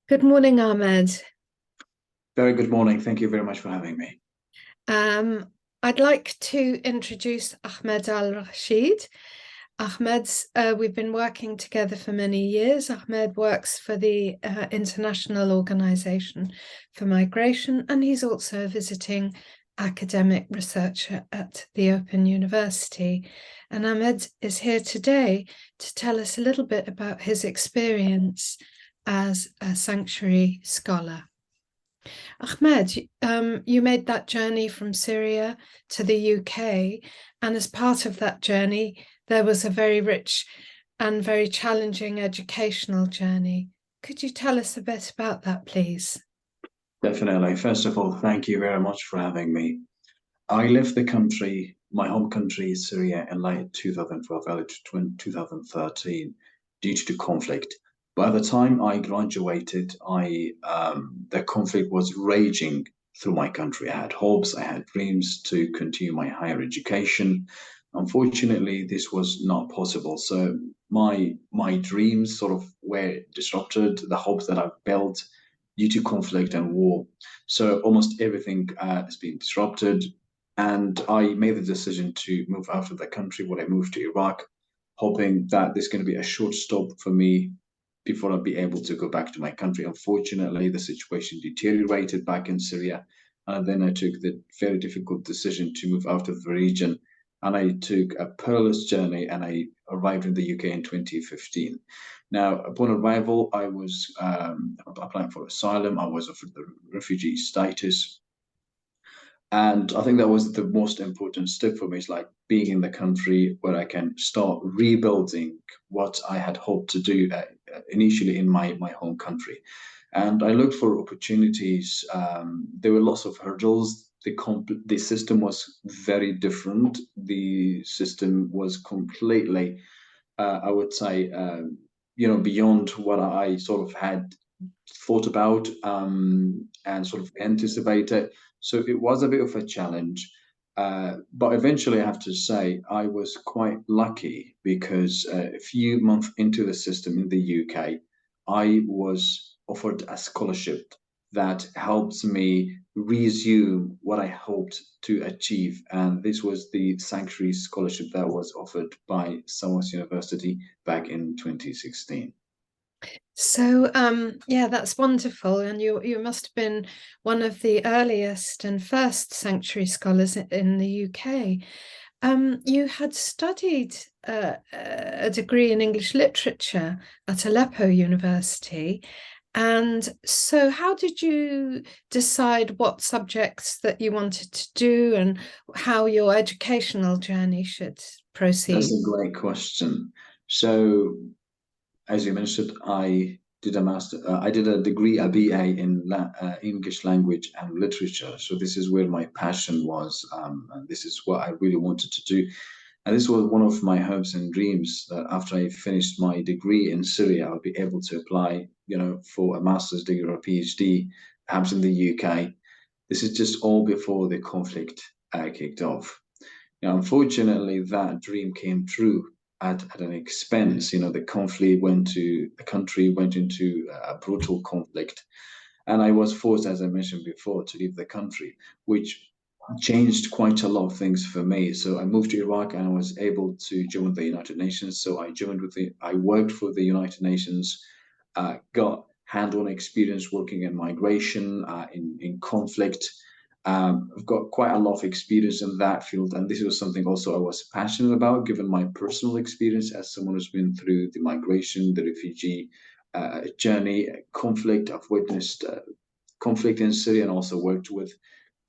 Good morning, Ahmed. Very good morning. Thank you very much for having me. Um, I'd like to introduce Ahmed al-Rashid. We've been working together for many years. Ahmed works for the International Organization for Migration, and he's also a visiting academic researcher at the Open University. And Ahmed is here today to tell us a little bit about his experience as a sanctuary scholar. Ahmed, you made that journey from Syria to the UK, and as part of that journey, there was a very rich and very challenging educational journey. Could you tell us a bit about that, please? Definitely. First of all, thank you very much for having me. I left the country, my home country, Syria, in late 2012, early 2013, due to the conflict. By the time I graduated, the conflict was raging through my country. I had hopes, I had dreams to continue my higher education. Unfortunately, this was not possible. So my dreams sort of were disrupted. The hopes that I've built due to conflict and war. So almost everything has been disrupted. And I made the decision to move out of the country when I moved to Iraq, hoping that this is going to be a short stop for me before I'll be able to go back to my country. Unfortunately, the situation deteriorated back in Syria. And then I took the very difficult decision to move out of the region. And I took a perilous journey and I arrived in the UK in 2015. Now, upon arrival, I was applying for asylum. I was offered the refugee status. And I think that was the most important step for me. It's like being in the country where I can start rebuilding what I had hoped to do initially in my home country. And I looked for opportunities. There were lots of hurdles. The system was very different. The system was completely, I would say, beyond what I sort of had thought about and sort of anticipated. So it was a bit of a challenge. But eventually, I have to say, I was quite lucky because a few months into the system in the UK, I was offered a scholarship that helped me resume what I hoped to achieve. And this was the Sanctuary Scholarship that was offered by Samos University back in 2016. Yeah, that's wonderful. And you must have been one of the earliest and first sanctuary scholars in the UK. You had studied a degree in English literature at Aleppo University. And so, how did you decide what subjects that you wanted to do and how your educational journey should That's proceed? a great question. So, as you mentioned, I did a degree, a BA in English language and literature. So this is where my passion was, and this is what I really wanted to do. And this was one of my hopes and dreams that after I finished my degree in Syria, I'll be able to apply, for a master's degree or a PhD, perhaps in the UK. This is just all before the conflict kicked off. Now, unfortunately, that dream came true at an expense. The country went into a brutal conflict, and I was forced, as I mentioned before, to leave the country, which changed quite a lot of things for me. So I moved to Iraq, and I was able to join the United Nations. So I worked for the United Nations, got hand-on experience working in migration, in conflict. I've got quite a lot of experience in that field, and this was something also I was passionate about, given my personal experience as someone who's been through the migration, the refugee journey, conflict. I've witnessed conflict in Syria and also worked with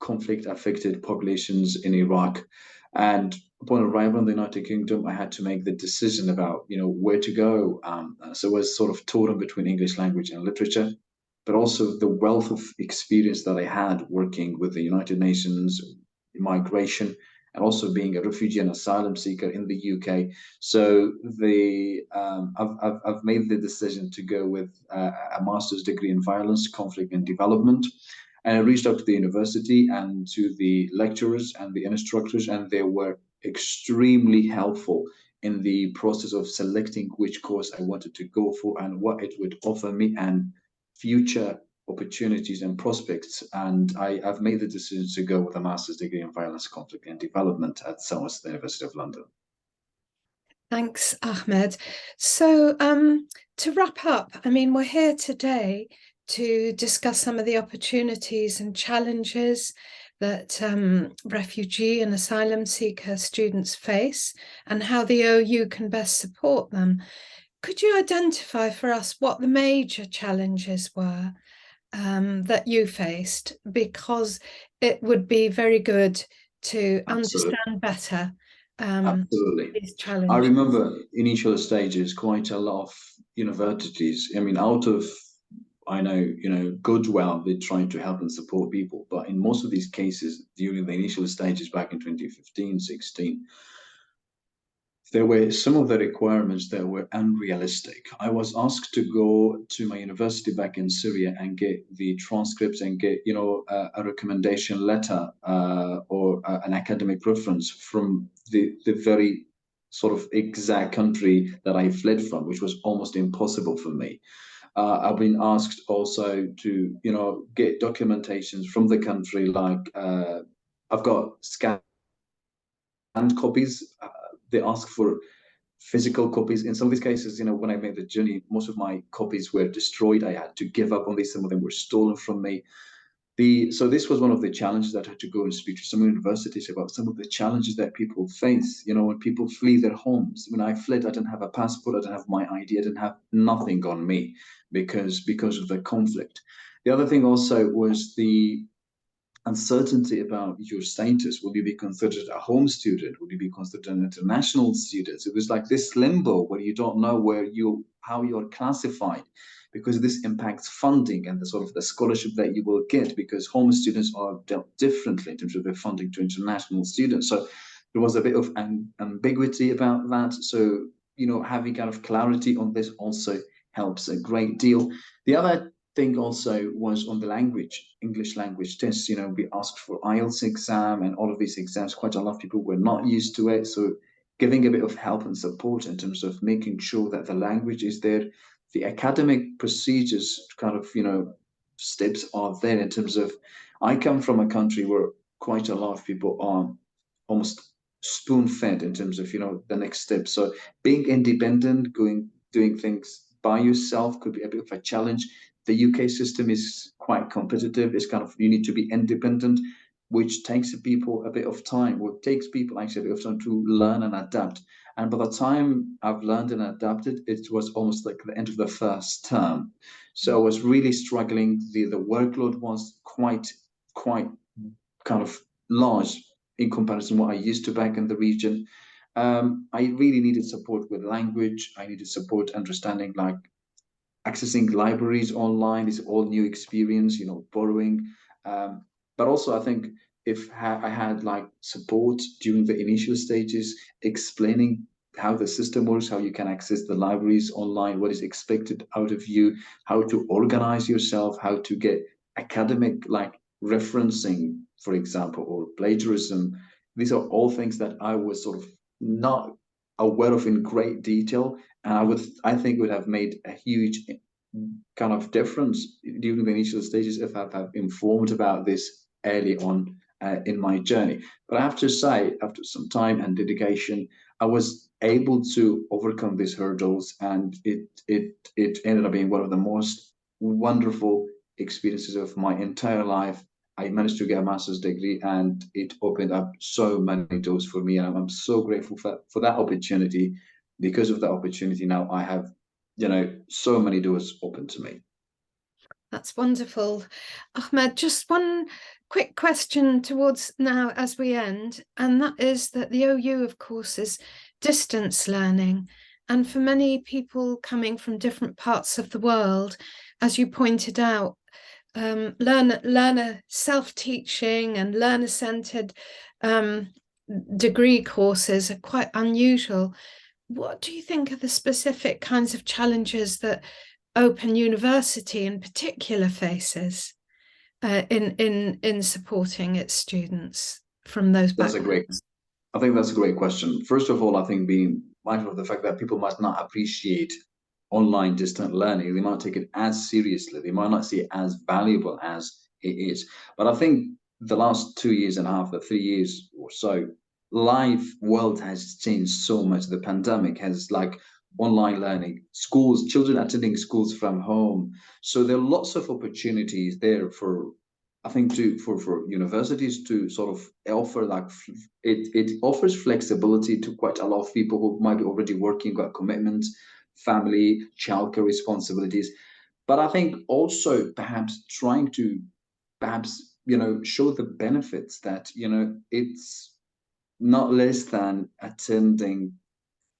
conflict-affected populations in Iraq. And upon arrival in the United Kingdom, I had to make the decision about, where to go. So I was sort of torn between English language and literature, but also the wealth of experience that I had working with the United Nations, migration, and also being a refugee and asylum seeker in the UK. So I've made the decision to go with a master's degree in violence, conflict, and development. And I reached out to the university and to the lecturers and the instructors, and they were extremely helpful in the process of selecting which course I wanted to go for and what it would offer me and future opportunities and prospects. And I've made the decision to go with a master's degree in violence, conflict, and development at the University of London. Thanks, Ahmed. So, to wrap up, I mean, we're here today to discuss some of the opportunities and challenges that refugee and asylum seeker students face and how the OU can best support them. Could you identify for us what the major challenges were that you faced? Because it would be very good to Absolutely. understand better Absolutely. these I challenges. remember initial stages, quite a lot of universities. I mean, out of, I know, goodwill, they try to help and support people. But in most of these cases, during the initial stages back in 2015, 16, there were some of the requirements that were unrealistic. I was asked to go to my university back in Syria and get the transcripts and get, a recommendation letter or an academic reference from the very sort of exact country that I fled from, which was almost impossible for me. I've been asked also to, get documentations from the country, like I've got scanned copies. They ask for physical copies. In some of these cases, when I made the journey, most of my copies were destroyed. I had to give up on these. Some of them were stolen from me. So this was one of the challenges that I had to go and speak to some universities about some of the challenges that people face. When people flee their homes. When I fled, I didn't have a passport. I didn't have my ID. I didn't have nothing on me because of the conflict. The other thing also was the uncertainty about your status. Will you be considered a home student? Will you be considered an international student? It was like this limbo where you don't know how you're classified, because this impacts funding and the sort of the scholarship that you will get, because home students are dealt differently in terms of their funding to international students. So there was a bit of ambiguity about that. So, having kind of clarity on this also helps a great deal. The other thing also was on the language, English language tests. We asked for IELTS exam and all of these exams. Quite a lot of people were not used to it. So giving a bit of help and support in terms of making sure that the language is there. The academic procedures kind of, steps are there in terms of, I come from a country where quite a lot of people are almost spoon fed in terms of, the next step. So being independent, doing things by yourself could be a bit of a challenge. The UK system is quite competitive. It's kind of, you need to be independent, which takes people a bit of time, or takes people actually a bit of time to learn and adapt. And by the time I've learned and adapted, it was almost like the end of the first term. So I was really struggling. The workload was quite kind of large in comparison to what I used to back in the region. I really needed support with language. I needed support understanding, like accessing libraries online. Is all new experience, borrowing. But also I think if I had like support during the initial stages, explaining how the system works, how you can access the libraries online, what is expected out of you, how to organize yourself, how to get academic like referencing, for example, or plagiarism. These are all things that I was sort of not aware of in great detail, and I think would have made a huge kind of difference during the initial stages if I've informed about this early on in my journey. But I have to say, after some time and dedication, I was able to overcome these hurdles, and it ended up being one of the most wonderful experiences of my entire life. I managed to get a master's degree, and it opened up so many doors for me. And I'm so grateful for that opportunity. Because of that opportunity, now I have, so many doors open to me. That's wonderful. Ahmed, just one quick question towards now as we end, and that is that the OU, of course, is distance learning. And for many people coming from different parts of the world, as you pointed out, learner self-teaching and learner-centered degree courses are quite unusual. What do you think are the specific kinds of challenges that Open University in particular faces in supporting its students from those backgrounds? I think that's a great question. First of all, I think being mindful of the fact that people must not appreciate online distant learning, they might take it as seriously. They might not see it as valuable as it is. But I think the last 2.5 years or 3 years or so, life world has changed so much. The pandemic has like online learning, schools, children attending schools from home. So there are lots of opportunities there for, I think, for universities to sort of offer like it offers flexibility to quite a lot of people who might be already working, got commitments, family, childcare responsibilities. But I think also perhaps trying to perhaps show the benefits that it's not less than attending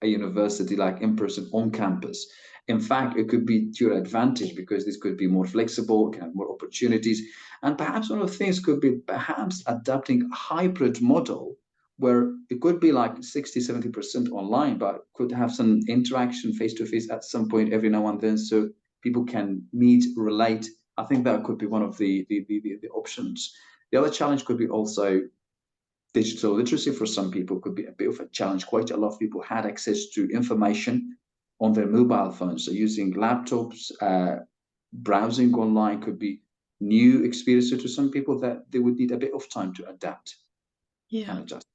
a university like in person on campus. In fact, it could be to your advantage because this could be more flexible, can have more opportunities. And perhaps one of the things could be perhaps adapting a hybrid model where it could be like 60-70% online, but could have some interaction face to face at some point every now and then so people can meet, relate. I think that could be one of the options. The other challenge could be also digital literacy. For some people could be a bit of a challenge. Quite a lot of people had access to information on their mobile phones. So using laptops, browsing online could be new experiences to some people that they would need a bit of time to adapt and adjust.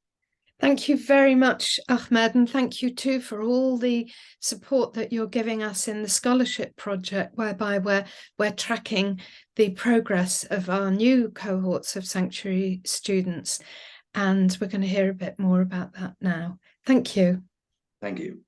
Thank you very much, Ahmed, and thank you too for all the support that you're giving us in the scholarship project, whereby we're tracking the progress of our new cohorts of sanctuary students. And we're going to hear a bit more about that now. Thank you. Thank you.